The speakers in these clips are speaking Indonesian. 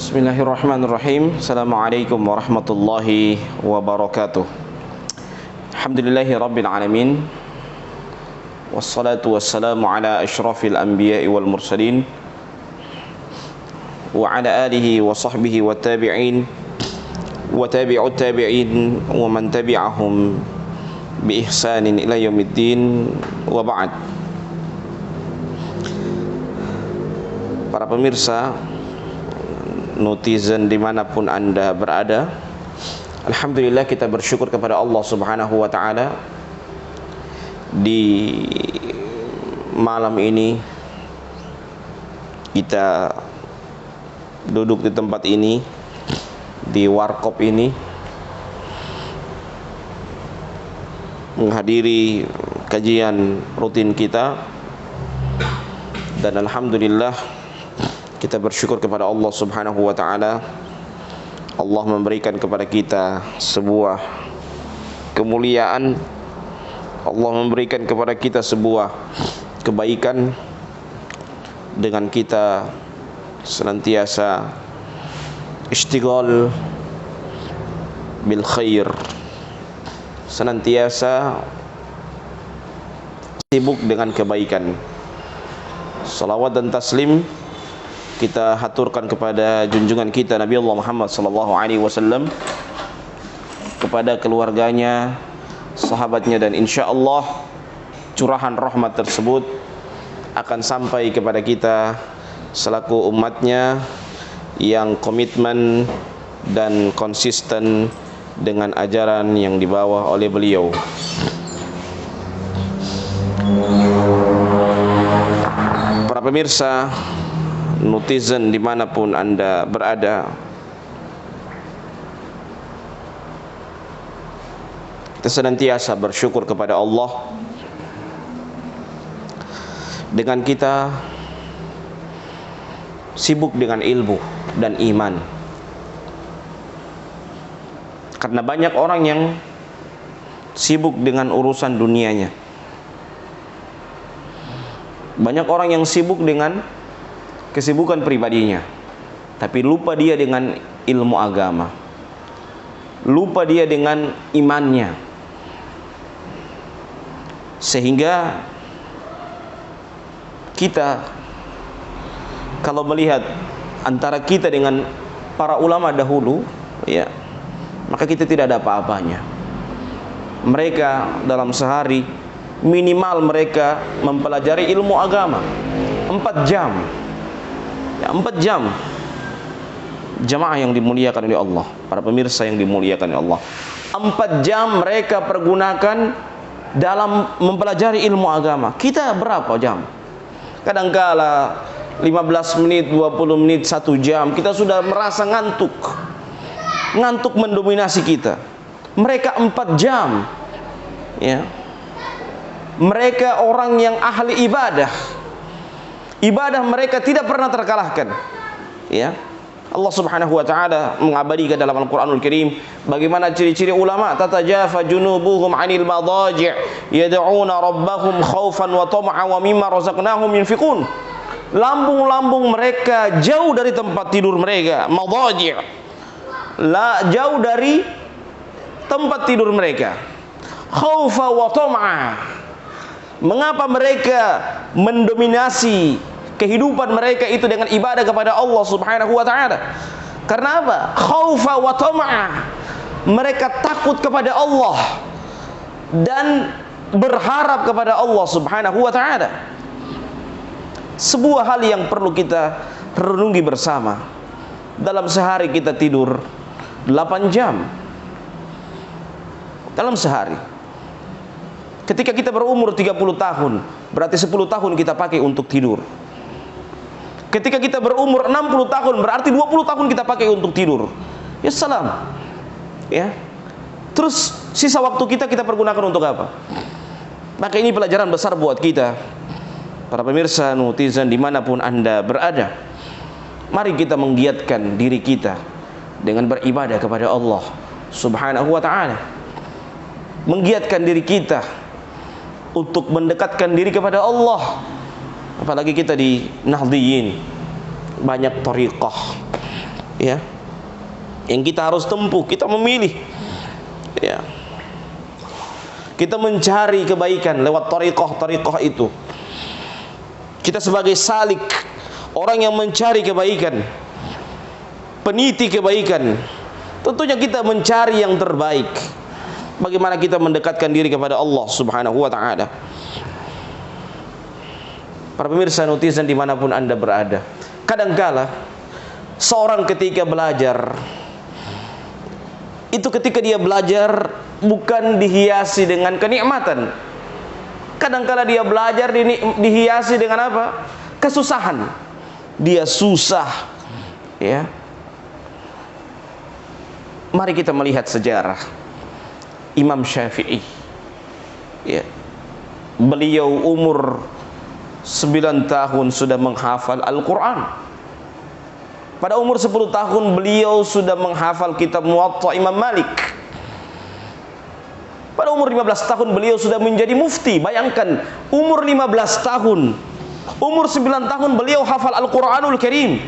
Bismillahirrahmanirrahim. Assalamualaikum warahmatullahi wabarakatuh. Alhamdulillahi rabbil alamin. Wassalatu wassalamu ala asyrafil anbiya'i wal mursalin wa ala alihi wa sahbihi wa tabi'in wa tabi'ut tabi'in wa man tabi'ahum bi ihsanin ila yaumiddin wa ba'd. Para pemirsa, netizen dimanapun Anda berada, alhamdulillah kita bersyukur kepada Allah Subhanahu wa ta'ala. Di malam ini kita duduk di tempat ini, di warkop ini, menghadiri kajian rutin kita, dan alhamdulillah kita bersyukur kepada Allah Subhanahu wa ta'ala. Allah memberikan kepada kita sebuah kemuliaan, Allah memberikan kepada kita sebuah kebaikan dengan kita senantiasa istighal bil khair, senantiasa sibuk dengan kebaikan. Salawat dan taslim kita haturkan kepada junjungan kita Nabi Allah Muhammad sallallahu alaihi wasallam, kepada keluarganya, sahabatnya, dan insyaallah curahan rahmat tersebut akan sampai kepada kita selaku umatnya yang komitmen dan konsisten dengan ajaran yang dibawa oleh beliau. Para pemirsa, netizen dimanapun Anda berada, kita senantiasa bersyukur kepada Allah dengan kita sibuk dengan ilmu dan iman. Karena banyak orang yang sibuk dengan urusan dunianya, banyak orang yang sibuk dengan kesibukan pribadinya, tapi lupa dia dengan ilmu agama, lupa dia dengan imannya. Sehingga kita kalau melihat antara kita dengan para ulama dahulu, ya, maka kita tidak ada apa-apanya. Mereka dalam sehari minimal mereka mempelajari ilmu agama 4 jam. Ya, 4 jam. Jamaah yang dimuliakan oleh Allah, para pemirsa yang dimuliakan oleh Allah, 4 jam mereka pergunakan dalam mempelajari ilmu agama. Kita berapa jam? Kadangkala 15 menit, 20 menit, 1 jam kita sudah merasa ngantuk. Ngantuk mendominasi kita. Mereka 4 jam. Ya. Mereka orang yang ahli ibadah. Ibadah mereka tidak pernah terkalahkan. Ya. Allah Subhanahu wa ta'ala mengabadikan dalam Al-Qur'anul Karim bagaimana ciri-ciri ulama. Tatajafa junubuhum 'anil madaji' yad'una rabbahum khaufan wa tama'an wa mimma razaqnahum yunfiqun. Lambung-lambung mereka jauh dari tempat tidur mereka, madaji'. Jauh dari tempat tidur mereka. Khaufa wa tama'a. Mengapa mereka mendominasi kehidupan mereka itu dengan ibadah kepada Allah Subhanahu wa ta'ala? Karena apa? Khaufa wa tama'a. Mereka takut kepada Allah dan berharap kepada Allah Subhanahu wa ta'ala. Sebuah hal yang perlu kita renungi bersama. Dalam sehari kita tidur 8 jam. Dalam sehari. Ketika kita berumur 30 tahun, berarti 10 tahun kita pakai untuk tidur. Ketika kita berumur 60 tahun, berarti 20 tahun kita pakai untuk tidur. Ya salam. Ya. Terus sisa waktu kita pergunakan untuk apa? Maka ini pelajaran besar buat kita. Para pemirsa netizen dimanapun Anda berada, mari kita menggiatkan diri kita dengan beribadah kepada Allah Subhanahu wa ta'ala. Menggiatkan diri kita untuk mendekatkan diri kepada Allah. Apalagi kita di Nahdliyin, banyak thariqah, ya, yang kita harus tempuh. Kita memilih, ya, kita mencari kebaikan lewat thariqah itu. Kita sebagai salik, orang yang mencari kebaikan, peniti kebaikan, tentunya kita mencari yang terbaik. Bagaimana kita mendekatkan diri kepada Allah Subhanahu wa ta'ala. Para pemirsa netizen dimanapun Anda berada, kadangkala seorang ketika belajar, itu ketika dia belajar bukan dihiasi dengan kenikmatan. Kadangkala dia belajar dihiasi dengan apa? Kesusahan. Dia susah, ya. Mari kita melihat sejarah Imam Syafi'i, ya. Beliau umur 9 tahun sudah menghafal Al-Quran. Pada umur 10 tahun beliau sudah menghafal kitab Muwatta Imam Malik. Pada umur 15 tahun beliau sudah menjadi mufti. Bayangkan, umur 15 tahun, umur 9 tahun beliau hafal Al-Quranul Karim.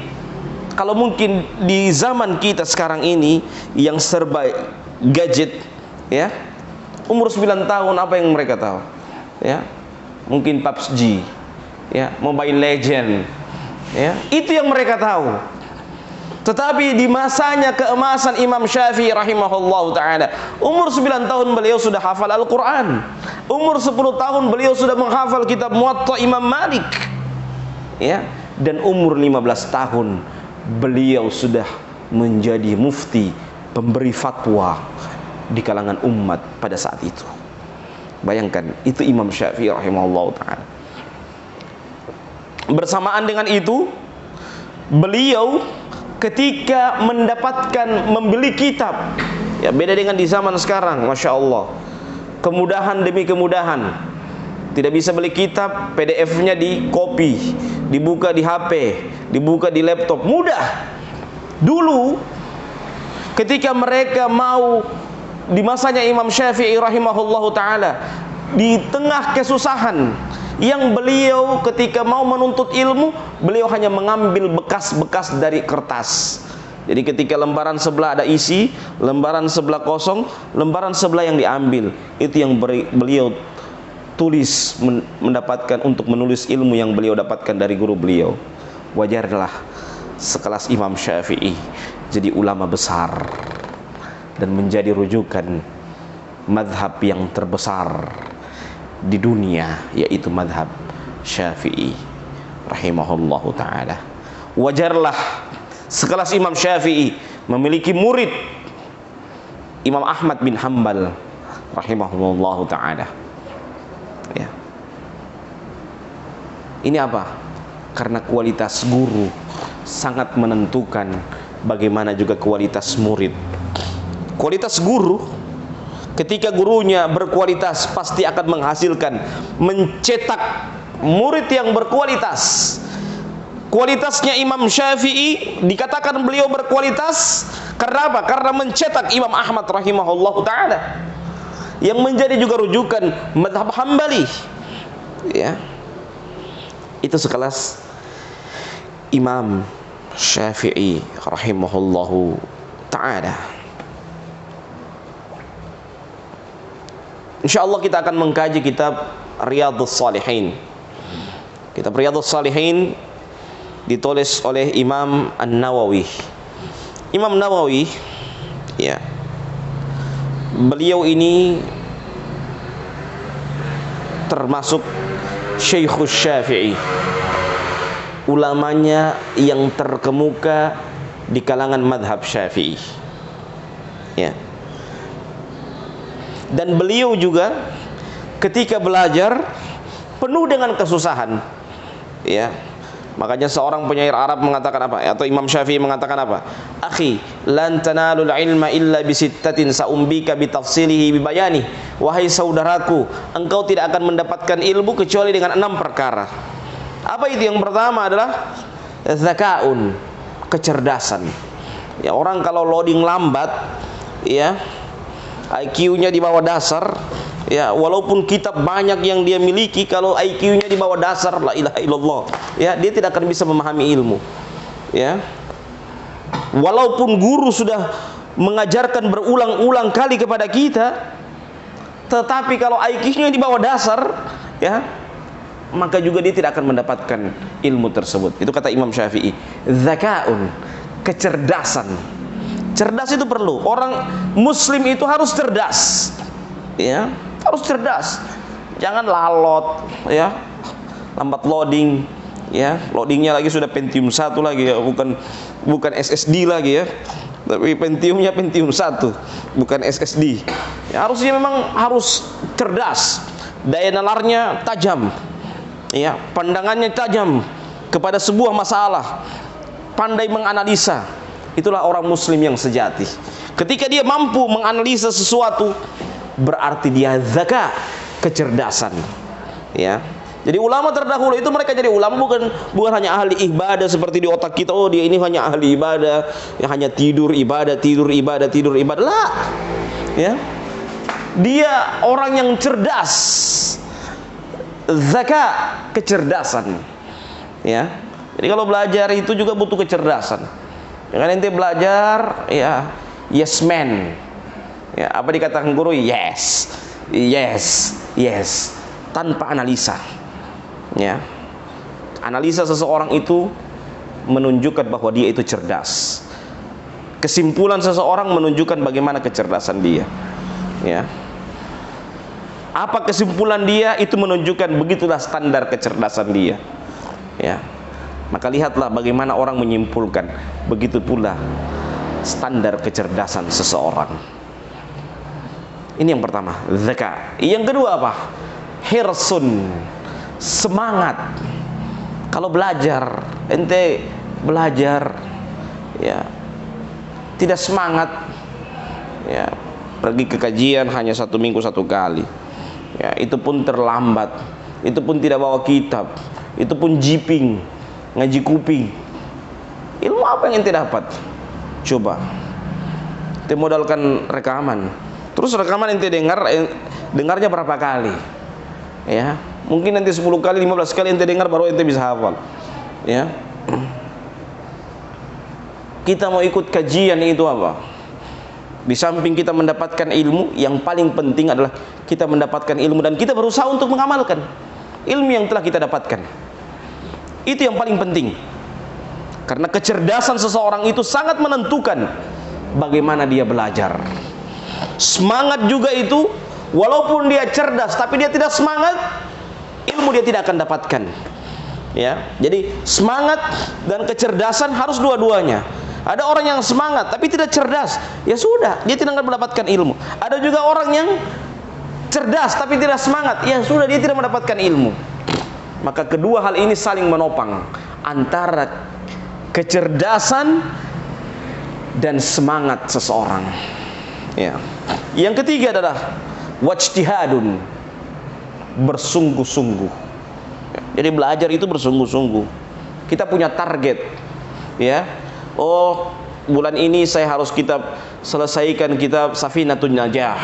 Kalau mungkin di zaman kita sekarang ini yang serba gadget, ya, umur 9 tahun apa yang mereka tahu? Ya, mungkin PUBG, ya, Mobile Legend, ya, itu yang mereka tahu. Tetapi di masanya keemasan Imam Syafi'i rahimahullahu ta'ala, umur 9 tahun beliau sudah hafal Al-Quran. Umur 10 tahun beliau sudah menghafal kitab Muwatta Imam Malik, ya. Dan umur 15 tahun beliau sudah menjadi mufti, pemberi fatwa di kalangan umat pada saat itu. Bayangkan, itu Imam Syafi'i rahimahullahu ta'ala. Bersamaan dengan itu, beliau ketika mendapatkan membeli kitab, ya, beda dengan di zaman sekarang, masya Allah, kemudahan demi kemudahan. Tidak bisa beli kitab, PDF-nya di copy, dibuka di HP, dibuka di laptop, mudah. Dulu ketika mereka mau, di masanya Imam Syafi'i rahimahullahu ta'ala, di tengah kesusahan, yang beliau ketika mau menuntut ilmu, beliau hanya mengambil bekas-bekas dari kertas. Jadi ketika lembaran sebelah ada isi, lembaran sebelah kosong, lembaran sebelah yang diambil, itu yang beliau tulis, mendapatkan untuk menulis ilmu yang beliau dapatkan dari guru beliau. Wajarlah sekelas Imam Syafi'i jadi ulama besar dan menjadi rujukan madhab yang terbesar di dunia, yaitu madhab Syafi'i rahimahullahu ta'ala. Wajarlah sekelas Imam Syafi'i memiliki murid Imam Ahmad bin Hanbal rahimahullahu ta'ala, ya. Ini apa? Karena kualitas guru sangat menentukan bagaimana juga kualitas murid. Kualitas guru, ketika gurunya berkualitas, pasti akan menghasilkan, mencetak murid yang berkualitas. Kualitasnya Imam Syafi'i dikatakan beliau berkualitas karena apa? Karena mencetak Imam Ahmad rahimahullahu ta'ala, yang menjadi juga rujukan madhab Hambali, ya. Itu sekelas Imam Syafi'i rahimahullahu ta'ala. InsyaAllah kita akan mengkaji kitab Riyadhus Shalihin. Kitab Riyadhus Shalihin ditulis oleh Imam An-Nawawi. Imam Nawawi, ya, beliau ini termasuk Syekhus Syafi'i, ulamanya yang terkemuka di kalangan madhab Syafi'i, ya. Dan beliau juga ketika belajar penuh dengan kesusahan, ya. Makanya seorang penyair Arab mengatakan apa? Atau Imam Syafi'i mengatakan apa? Akhi, lan tanalul ilma illa bisittatin sa'umbika bitafsilihi bibayani. Wahai saudaraku, engkau tidak akan mendapatkan ilmu kecuali dengan 6 perkara. Apa itu? Yang pertama adalah zakaun, kecerdasan. Ya, orang kalau loading lambat, ya, IQ-nya di bawah dasar, ya, walaupun kitab banyak yang dia miliki, kalau IQ-nya di bawah dasar, la ilaha illallah, ya, dia tidak akan bisa memahami ilmu, ya. walaupun guru sudah mengajarkan berulang-ulang kali kepada kita, tetapi kalau IQ-nya di bawah dasar, ya, maka juga dia tidak akan mendapatkan ilmu tersebut. Itu kata Imam Syafi'i, zakaun, kecerdasan. Cerdas itu perlu. Orang muslim itu harus cerdas, ya, harus cerdas. Jangan lalot, ya, lambat loading, ya, loadingnya lagi sudah Pentium 1 lagi, ya, bukan SSD lagi, ya, tapi Pentiumnya Pentium 1, bukan SSD. Ya, harusnya memang harus cerdas, daya nalarnya tajam, ya, pandangannya tajam kepada sebuah masalah, pandai menganalisa. Itulah orang muslim yang sejati. Ketika dia mampu menganalisa sesuatu, berarti dia zaka, kecerdasan, ya. Jadi ulama terdahulu itu mereka jadi ulama bukan hanya ahli ibadah seperti di otak kita, oh dia ini hanya ahli ibadah, yang hanya tidur ibadah, lah, ya. Dia orang yang cerdas, zaka, kecerdasan, ya. Jadi kalau belajar itu juga butuh kecerdasan. Jangan ente belajar, ya, yes man, ya, apa dikatakan guru, yes, tanpa analisa, ya. Analisa seseorang itu menunjukkan bahwa dia itu cerdas. Kesimpulan seseorang menunjukkan bagaimana kecerdasan dia, ya. Apa kesimpulan dia itu menunjukkan begitulah standar kecerdasan dia, ya. Maka lihatlah bagaimana orang menyimpulkan, begitu pula standar kecerdasan seseorang. Ini yang pertama, zaka. Yang kedua apa? Hirsun, semangat. Kalau belajar, ente belajar, ya, tidak semangat, ya, pergi ke kajian hanya 1 minggu 1 kali, ya, itu pun terlambat, itu pun tidak bawa kitab, itu pun jiping, ngaji kuping. Ilmu apa yang ente dapat? Coba ente modalkan rekaman, terus rekaman ente dengarnya berapa kali, ya, mungkin nanti 10 kali 15 kali ente dengar baru ente bisa hafal, ya. Kita mau ikut kajian itu apa? Di samping kita mendapatkan ilmu, yang paling penting adalah kita mendapatkan ilmu dan kita berusaha untuk mengamalkan ilmu yang telah kita dapatkan. Itu yang paling penting. Karena kecerdasan seseorang itu sangat menentukan bagaimana dia belajar. Semangat juga itu, walaupun dia cerdas tapi dia tidak semangat, ilmu dia tidak akan dapatkan, ya. Jadi semangat dan kecerdasan harus dua-duanya. Ada orang yang semangat tapi tidak cerdas, ya sudah, dia tidak akan mendapatkan ilmu. Ada juga orang yang cerdas tapi tidak semangat, ya sudah, dia tidak mendapatkan ilmu. Maka kedua hal ini saling menopang antara kecerdasan dan semangat seseorang, ya. Yang ketiga adalah wajtihadun, bersungguh-sungguh. Jadi belajar itu bersungguh-sungguh. Kita punya target, ya. Oh, bulan ini saya harus selesaikan kitab Safinatun Najah.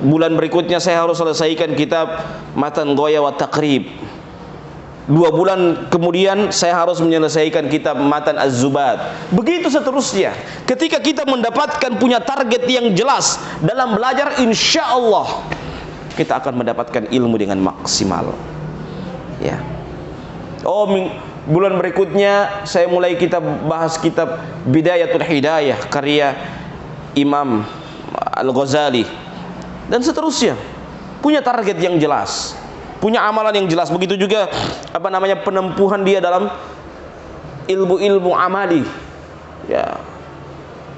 Bulan berikutnya saya harus selesaikan kitab Matan Ghoya wa Taqrib. 2 bulan kemudian saya harus menyelesaikan kitab Matan Az-Zubat. Begitu seterusnya. Ketika kita mendapatkan punya target yang jelas dalam belajar, insya Allah kita akan mendapatkan ilmu dengan maksimal, ya. Oh, bulan berikutnya saya mulai bahas kitab Bidayatul Hidayah karya Imam Al-Ghazali, dan seterusnya. Punya target yang jelas, punya amalan yang jelas. Begitu juga penempuhan dia dalam ilmu-ilmu amali, ya.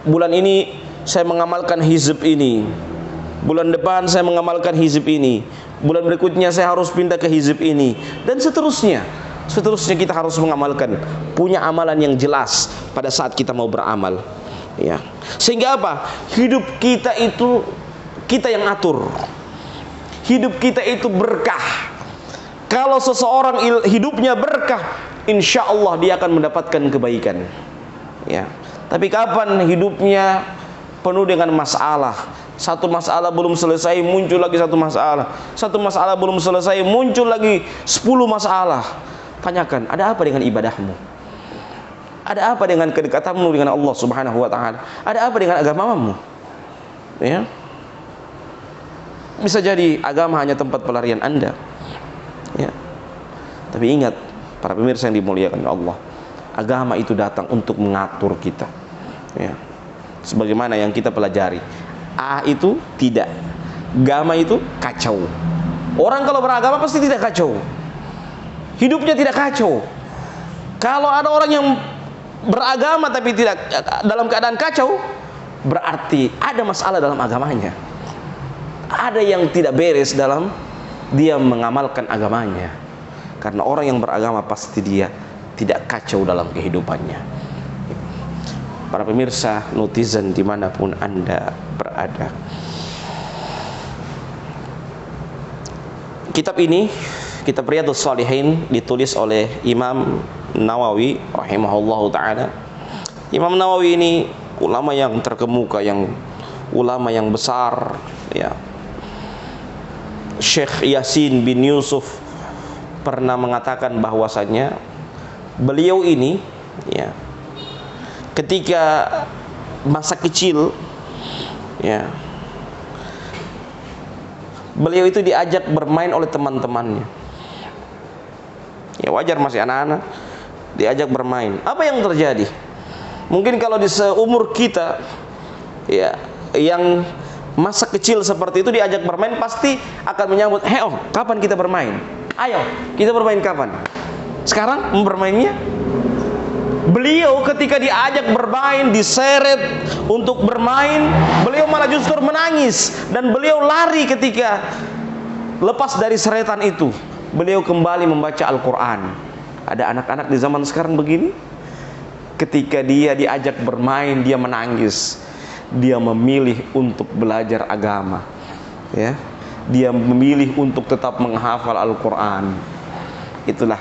Bulan ini saya mengamalkan hizb ini, bulan depan saya mengamalkan hizb ini, bulan berikutnya saya harus pindah ke hizb ini, dan seterusnya. Kita harus mengamalkan, punya amalan yang jelas pada saat kita mau beramal, ya. Sehingga apa? Hidup kita itu kita yang atur. Hidup kita itu berkah. Kalau seseorang hidupnya berkah, insya Allah dia akan mendapatkan kebaikan, ya. Tapi kapan hidupnya penuh dengan masalah, satu masalah belum selesai muncul lagi satu masalah belum selesai muncul lagi 10 masalah, tanyakan, ada apa dengan ibadahmu? Ada apa dengan kedekatanmu dengan Allah Subhanahu wa taala? Ada apa dengan agamamu? Ya. Bisa jadi agama hanya tempat pelarian Anda. Ya. Tapi ingat, para pemirsa yang dimuliakan Allah, agama itu datang untuk mengatur kita. Ya. Sebagaimana yang kita pelajari, A itu tidak, agama itu kacau. Orang kalau beragama pasti tidak kacau. Hidupnya tidak kacau. Kalau ada orang yang beragama tapi tidak dalam keadaan kacau, berarti ada masalah dalam agamanya. Ada yang tidak beres dalam dia mengamalkan agamanya. Karena orang yang beragama pasti dia tidak kacau dalam kehidupannya. Para pemirsa, netizen dimanapun Anda berada, kitab ini, kitab Riyadhus Shalihin, ditulis oleh Imam Nawawi rahimahullahu ta'ala. Imam Nawawi ini ulama yang terkemuka, yang ulama yang besar, ya. Syekh Yasin bin Yusuf pernah mengatakan bahwasannya beliau ini, ya, ketika masa kecil, ya, beliau itu diajak bermain oleh teman-temannya. Ya wajar, masih anak-anak, diajak bermain. Apa yang terjadi? Mungkin kalau di seumur kita, ya, yang masa kecil seperti itu diajak bermain, pasti akan menyambut, "Hei, oh, kapan kita bermain? Ayo, kita bermain kapan?" Sekarang mau bermainnya? Beliau ketika diajak bermain, diseret untuk bermain, beliau malah justru menangis. Dan beliau lari ketika lepas dari seretan itu. Beliau kembali membaca Al-Quran. Ada anak-anak di zaman sekarang begini, ketika dia diajak bermain, dia menangis. Dia memilih untuk belajar agama, ya. Dia memilih untuk tetap menghafal Al-Quran. Itulah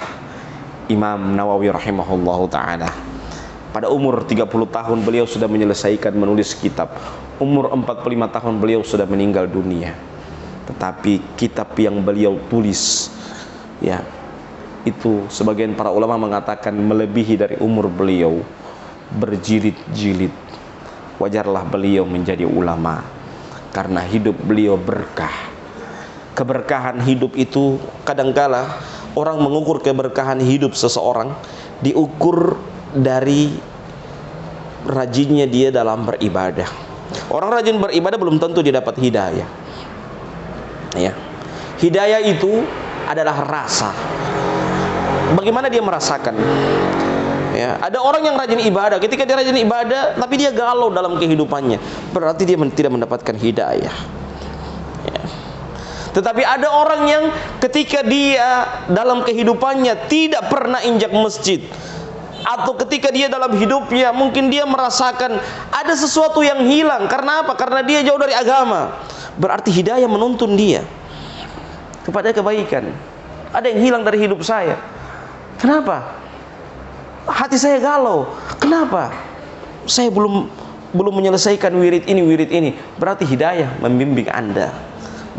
Imam Nawawi rahimahullahu ta'ala. Pada umur 30 tahun beliau sudah menyelesaikan menulis kitab. Umur 45 tahun beliau sudah meninggal dunia. Tetapi kitab yang beliau tulis, ya, itu sebagian para ulama mengatakan melebihi dari umur beliau berjilid-jilid. Wajarlah beliau menjadi ulama karena hidup beliau berkah. Keberkahan hidup itu kadangkala orang mengukur keberkahan hidup seseorang diukur dari rajinnya dia dalam beribadah. Orang rajin beribadah belum tentu dia dapat hidayah. Ya. Hidayah itu adalah rasa. Bagaimana dia merasakan? Ya, ada orang yang rajin ibadah, ketika dia rajin ibadah tapi dia galau dalam kehidupannya, berarti dia tidak mendapatkan hidayah. Ya. Tetapi ada orang yang ketika dia dalam kehidupannya tidak pernah injak masjid, atau ketika dia dalam hidupnya mungkin dia merasakan ada sesuatu yang hilang. Karena apa? Karena dia jauh dari agama. Berarti hidayah menuntun dia kepada kebaikan. Ada yang hilang dari hidup saya. Kenapa? Hati saya galau. Kenapa? Saya belum menyelesaikan wirid ini. Berarti hidayah membimbing Anda.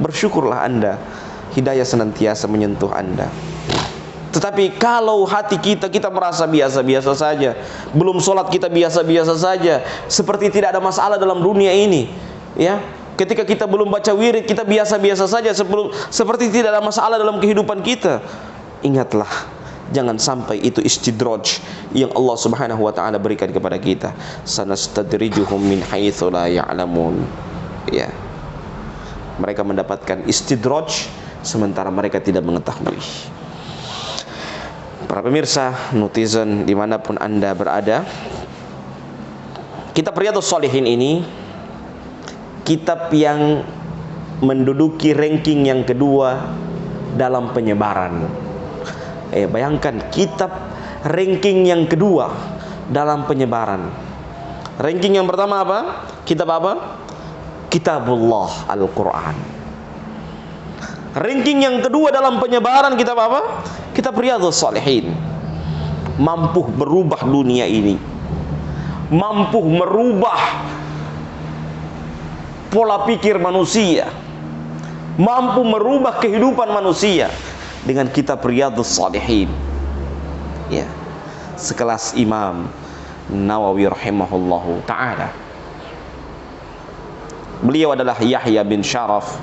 Bersyukurlah Anda, hidayah senantiasa menyentuh Anda. Tetapi kalau hati kita merasa biasa-biasa saja, belum sholat kita biasa-biasa saja, seperti tidak ada masalah dalam dunia ini, ya. Ketika kita belum baca wirid, kita biasa-biasa saja, seperti tidak ada masalah dalam kehidupan kita. Ingatlah, jangan sampai itu istidraj yang Allah Subhanahu wa taala berikan kepada kita. Sanastadrijuhum min haitsu la ya'lamun. Ya. Mereka mendapatkan istidraj sementara mereka tidak mengetahui. Para pemirsa, netizen dimanapun Anda berada, kitab Riyadhus Shalihin ini kitab yang menduduki ranking yang kedua dalam penyebaran. Bayangkan, kitab ranking yang kedua dalam penyebaran. Ranking yang pertama apa? Kitab apa? Kitabullah Al-Quran. Ranking yang kedua dalam penyebaran kitab apa? Kitab Riyadhus Shalihin. Mampu berubah dunia ini, mampu merubah pola pikir manusia, mampu merubah kehidupan manusia dengan kitab Riyadhus Shalihin. Ya, sekelas Imam Nawawi rahimahullahu ta'ala. Beliau adalah Yahya bin Syaraf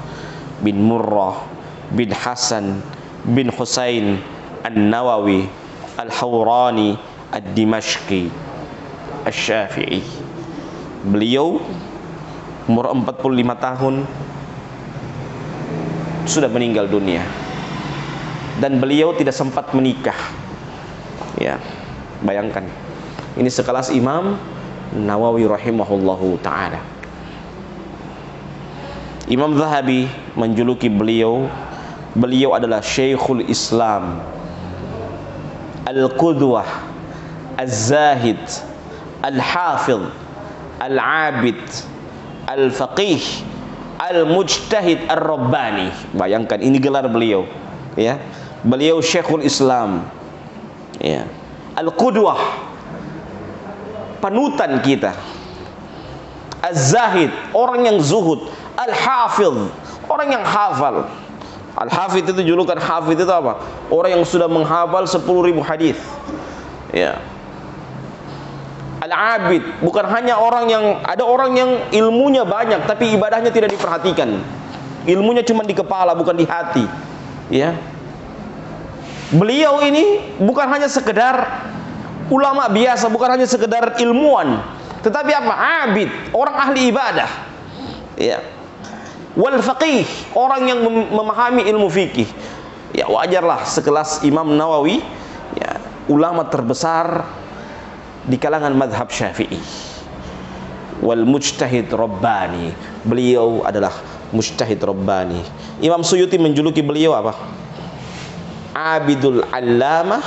bin Murrah bin Hasan bin Husain An-Nawawi Al-Hawrani Ad-Dimashqi Asy-Syafi'i. Beliau umur 45 tahun sudah meninggal dunia, dan beliau tidak sempat menikah. Ya, bayangkan, ini sekelas Imam Nawawi rahimahullahu ta'ala. Imam Zahabi menjuluki beliau adalah Syekhul Islam, Al-Qudwah, Al-Zahid, Al-Hafidh, Al-Abid, Al-Faqih, Al-Mujtahid, Ar-Rabbani. Bayangkan, ini gelar beliau, ya. Beliau Syekhul Islam, ya. Al-Qudwah, panutan kita. Az-Zahid, orang yang zuhud. Al-Hafidh, orang yang hafal. Al-Hafidh itu, julukan Hafidh itu apa? Orang yang sudah menghafal 10.000 hadis. Ya. Al-Abid, bukan hanya orang yang, ada orang yang ilmunya banyak tapi ibadahnya tidak diperhatikan. Ilmunya cuma di kepala, bukan di hati. Ya. Beliau ini bukan hanya sekedar ulama biasa, bukan hanya sekedar ilmuwan, tetapi apa? Abid, orang ahli ibadah. Ya. Wal faqih, orang yang memahami ilmu fikih. Ya, wajarlah sekelas Imam Nawawi, ya, ulama terbesar di kalangan mazhab Syafi'i. Wal mujtahid Rabbani, beliau adalah mujtahid Rabbani. Imam Suyuti menjuluki beliau apa? Abidul Allamah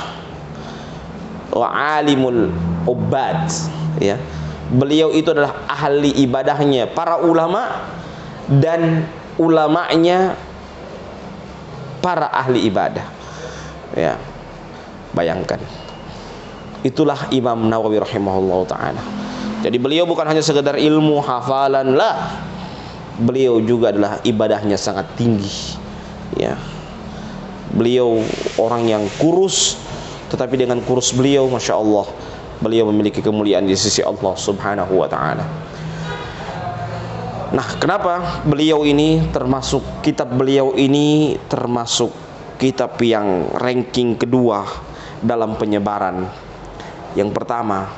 wa alimul ubbad. Ya. Beliau itu adalah ahli ibadahnya para ulama dan ulamanya para ahli ibadah. Ya. Bayangkan. Itulah Imam Nawawi rahimahullah ta'ala. Jadi beliau bukan hanya sekedar ilmu hafalan lah, beliau juga adalah ibadahnya sangat tinggi. Ya. Beliau orang yang kurus, tetapi dengan kurus beliau, masya Allah, beliau memiliki kemuliaan di sisi Allah subhanahu wa ta'ala. Nah, kenapa beliau ini termasuk, kitab beliau ini termasuk kitab yang ranking kedua dalam penyebaran? Yang pertama,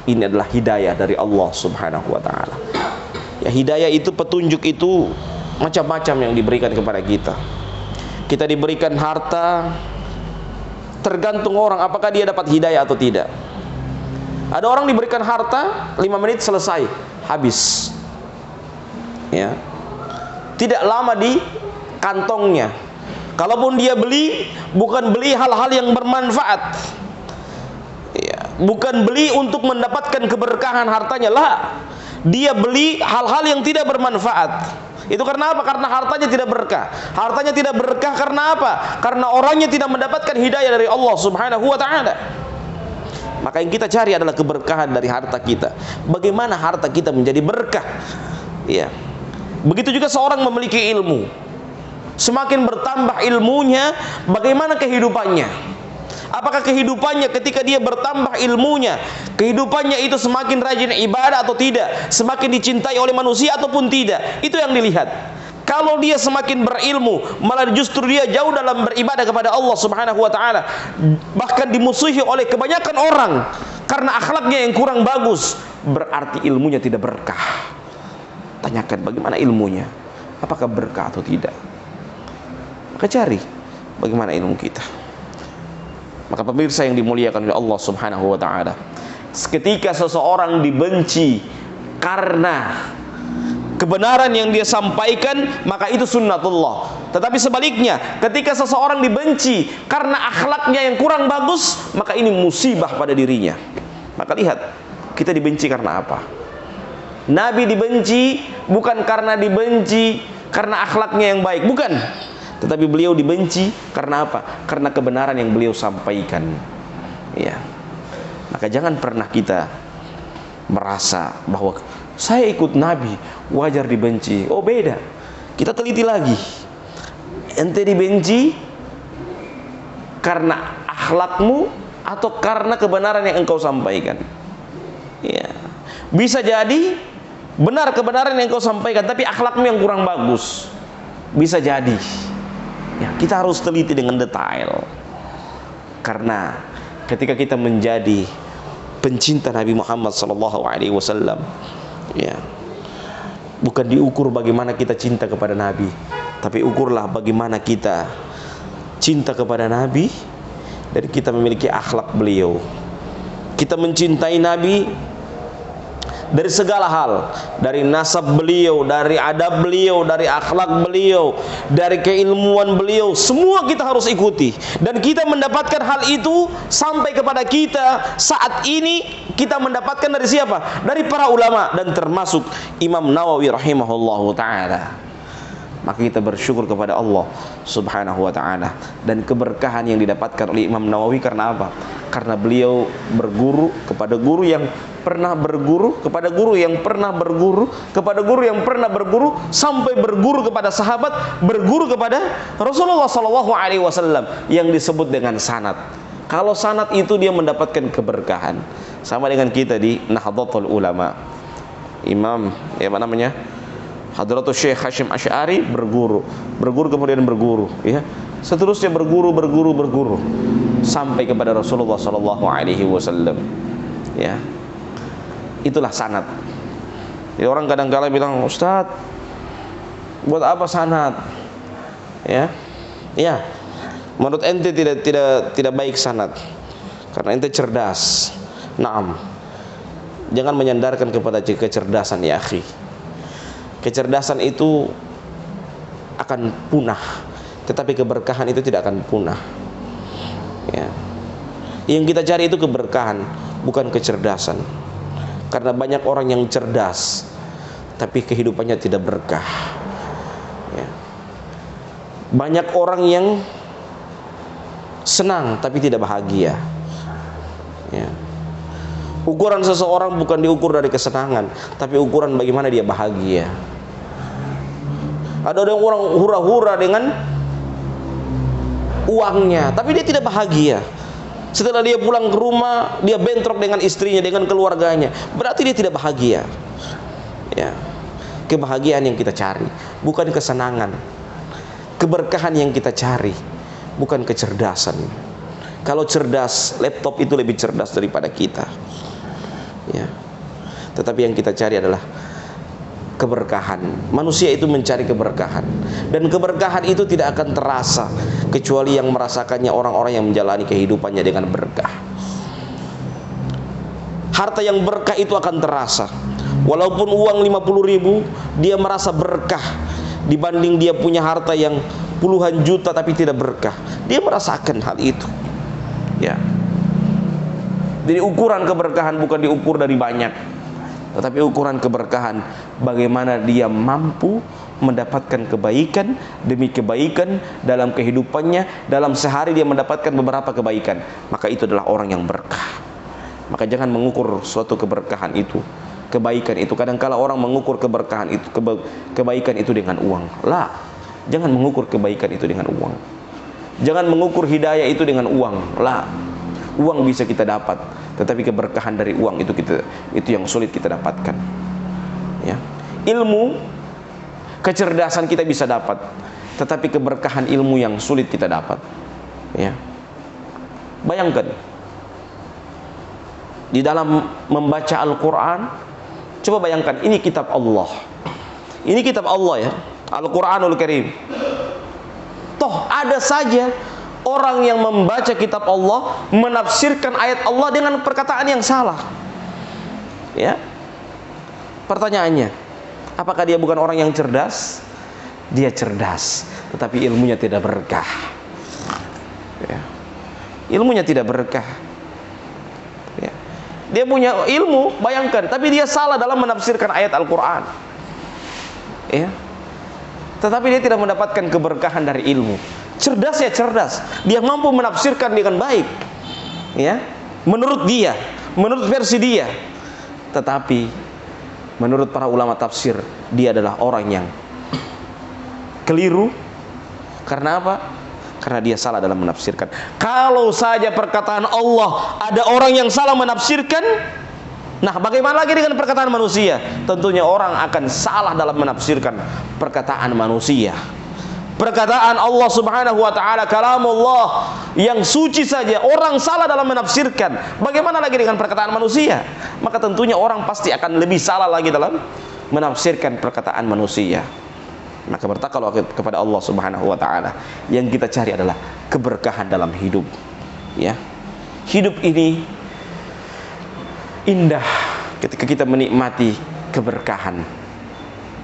ini adalah hidayah dari Allah subhanahu wa ta'ala. Ya, hidayah itu, petunjuk itu macam-macam yang diberikan kepada kita. Kita diberikan harta, tergantung orang apakah dia dapat hidayah atau tidak. Ada orang diberikan harta 5 menit selesai, habis. Ya. Tidak lama di kantongnya. Kalaupun dia beli, bukan beli hal-hal yang bermanfaat. Ya, bukan beli untuk mendapatkan keberkahan hartanya lah. Dia beli hal-hal yang tidak bermanfaat. Itu karena apa? Karena hartanya tidak berkah. Hartanya tidak berkah karena apa? Karena orangnya tidak mendapatkan hidayah dari Allah subhanahu wa ta'ala. Maka yang kita cari adalah keberkahan dari harta kita. Bagaimana harta kita menjadi berkah? Ya. Begitu juga seorang memiliki ilmu. Semakin bertambah ilmunya, bagaimana kehidupannya? Apakah kehidupannya ketika dia bertambah ilmunya, kehidupannya itu semakin rajin ibadah atau tidak, semakin dicintai oleh manusia ataupun tidak? Itu yang dilihat. Kalau dia semakin berilmu, malah justru dia jauh dalam beribadah kepada Allah subhanahu wa ta'ala, bahkan dimusuhi oleh kebanyakan orang karena akhlaknya yang kurang bagus, berarti ilmunya tidak berkah. Tanyakan bagaimana ilmunya, apakah berkah atau tidak. Maka cari bagaimana ilmu kita. Maka pemirsa yang dimuliakan oleh Allah subhanahu wa ta'ala, ketika seseorang dibenci karena kebenaran yang dia sampaikan, maka itu sunnatullah. Tetapi sebaliknya, ketika seseorang dibenci karena akhlaknya yang kurang bagus, maka ini musibah pada dirinya. Maka lihat, kita dibenci karena apa? Nabi dibenci bukan karena dibenci karena akhlaknya yang baik, bukan. Tetapi beliau dibenci karena apa? Karena kebenaran yang beliau sampaikan. Ya. Maka jangan pernah kita merasa bahwa saya ikut Nabi, wajar dibenci. Oh, beda. Kita teliti lagi. Ente dibenci karena akhlakmu atau karena kebenaran yang engkau sampaikan? Ya. Bisa jadi benar kebenaran yang kau sampaikan, tapi akhlakmu yang kurang bagus. Bisa jadi. Ya, kita harus teliti dengan detail. Karena ketika kita menjadi pencinta Nabi Muhammad SAW, ya, bukan diukur bagaimana kita cinta kepada Nabi, tapi ukurlah bagaimana kita cinta kepada Nabi dan kita memiliki akhlak beliau. Kita mencintai Nabi dari segala hal, dari nasab beliau, dari adab beliau, dari akhlak beliau, dari keilmuan beliau, semua kita harus ikuti. Dan kita mendapatkan hal itu sampai kepada kita saat ini, kita mendapatkan dari siapa? Dari para ulama, dan termasuk Imam Nawawi rahimahullahu ta'ala. Maka kita bersyukur kepada Allah subhanahu wa ta'ala. Dan keberkahan yang didapatkan oleh Imam Nawawi karena apa? Karena beliau berguru kepada guru yang pernah berguru, kepada guru yang pernah berguru, kepada guru yang pernah berguru, sampai berguru kepada sahabat, berguru kepada Rasulullah SAW, yang disebut dengan sanad. Kalau sanad itu dia mendapatkan keberkahan. Sama dengan kita di Nahdlatul Ulama, Imam apa namanya, Hadratus Syekh Hashim Asy'ari berguru kemudian berguru, ya. Seterusnya berguru sampai kepada Rasulullah SAW, ya. Itulah sanad. Jadi orang kadang-kala bilang, "Ustaz, buat apa sanad?" Ya. Ya. Menurut ente tidak baik sanad. Karena ente cerdas. Naam. Jangan menyandarkan kepada kecerdasan, ya akhi. Kecerdasan itu akan punah, tetapi keberkahan itu tidak akan punah. Ya. Yang kita cari itu keberkahan, bukan kecerdasan. Karena banyak orang yang cerdas, tapi kehidupannya tidak berkah. Ya. Banyak orang yang senang, tapi tidak bahagia. Ya. Ukuran seseorang bukan diukur dari kesenangan, tapi ukuran bagaimana dia bahagia. Ada orang hura-hura dengan uangnya, tapi dia tidak bahagia. Setelah dia pulang ke rumah, dia bentrok dengan istrinya, dengan keluarganya. Berarti dia tidak bahagia. Ya. Kebahagiaan yang kita cari, bukan kesenangan. Keberkahan yang kita cari, bukan kecerdasan. Kalau cerdas, laptop itu lebih cerdas daripada kita. Ya. Tetapi yang kita cari adalah keberkahan. Manusia itu mencari keberkahan, dan keberkahan itu tidak akan terasa kecuali yang merasakannya orang-orang yang menjalani kehidupannya dengan berkah. Harta yang berkah itu akan terasa. Walaupun uang 50.000, dia merasa berkah dibanding dia punya harta yang puluhan juta tapi tidak berkah. Dia merasakan hal itu. Ya. Jadi ukuran keberkahan bukan diukur dari banyak, tetapi ukuran keberkahan bagaimana dia mampu mendapatkan kebaikan demi kebaikan dalam kehidupannya. Dalam sehari dia mendapatkan beberapa kebaikan, maka itu adalah orang yang berkah. Maka jangan mengukur suatu keberkahan itu, kebaikan itu. Kadang-kala orang mengukur keberkahan itu, kebaikan itu dengan uang. Lah, jangan mengukur kebaikan itu dengan uang. Jangan mengukur hidayah itu dengan uang. Lah, uang bisa kita dapat, tetapi keberkahan dari uang itu yang sulit kita dapatkan. Ya. Ilmu, kecerdasan kita bisa dapat, tetapi keberkahan ilmu yang sulit kita dapat. Ya. Bayangkan di dalam membaca Al-Quran, coba bayangkan, ini kitab Allah. Ini kitab Allah, ya, Al-Quranul Karim. Toh ada saja orang yang membaca kitab Allah menafsirkan ayat Allah dengan perkataan yang salah. Ya. Pertanyaannya, apakah dia bukan orang yang cerdas? Dia cerdas, tetapi ilmunya tidak berkah. Ya. Ilmunya tidak berkah. Ya. Dia punya ilmu, bayangkan, tapi dia salah dalam menafsirkan ayat Al-Quran. Ya. Tetapi dia tidak mendapatkan keberkahan dari ilmu. Cerdas ya cerdas, dia mampu menafsirkan dengan baik, ya, menurut dia, menurut versi dia. Tetapi menurut para ulama tafsir, dia adalah orang yang keliru. Karena apa? Karena dia salah dalam menafsirkan. Kalau saja perkataan Allah ada orang yang salah menafsirkan, Nah, bagaimana lagi dengan perkataan manusia? Tentunya orang akan salah dalam menafsirkan perkataan manusia. Perkataan Allah Subhanahu wa taala, kalamullah yang suci saja orang salah dalam menafsirkan. Bagaimana lagi dengan perkataan manusia? Maka tentunya orang pasti akan lebih salah lagi dalam menafsirkan perkataan manusia. Maka bertakwalah kepada Allah Subhanahu wa taala. Yang kita cari adalah keberkahan dalam hidup. Ya. Hidup ini indah ketika kita menikmati keberkahan.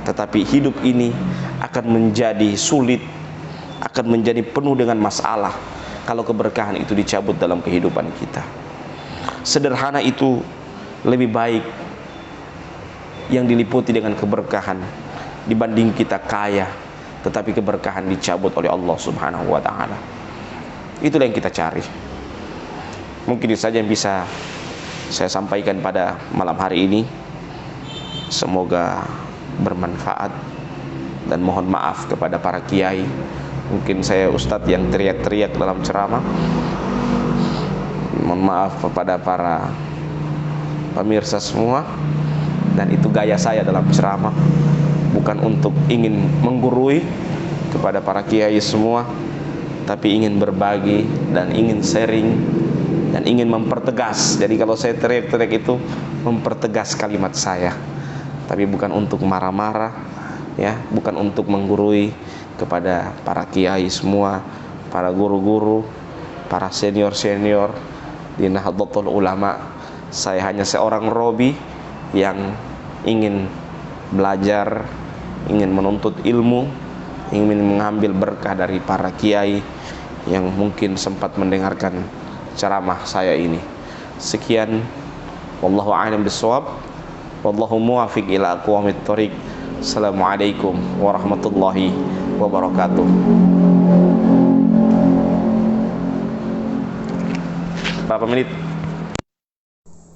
Tetapi hidup ini akan menjadi sulit, akan menjadi penuh dengan masalah kalau keberkahan itu dicabut dalam kehidupan kita. Sederhana itu lebih baik yang diliputi dengan keberkahan dibanding kita kaya tetapi keberkahan dicabut oleh Allah Subhanahu wa taala. Itulah yang kita cari. Mungkin itu saja yang bisa saya sampaikan pada malam hari ini. Semoga bermanfaat, dan mohon maaf kepada para kiai. Mungkin saya ustadz yang teriak-teriak dalam ceramah. Mohon maaf kepada para pemirsa semua. Dan itu gaya saya dalam ceramah, bukan untuk ingin menggurui kepada para kiai semua, tapi ingin berbagi dan ingin sharing dan ingin mempertegas. Jadi kalau saya teriak-teriak itu mempertegas kalimat saya, tapi bukan untuk marah-marah, ya, bukan untuk menggurui kepada para kiai semua, para guru-guru, para senior-senior di Nahdlatul Ulama. Saya hanya seorang Robi yang ingin belajar, ingin menuntut ilmu, ingin mengambil berkah dari para kiai yang mungkin sempat mendengarkan ceramah saya ini. Sekian, wallahu a'lam bishawab. Wallahu muwaffiq ila aqwamit thoriq. Assalamualaikum warahmatullahi wabarakatuh. Berapa menit?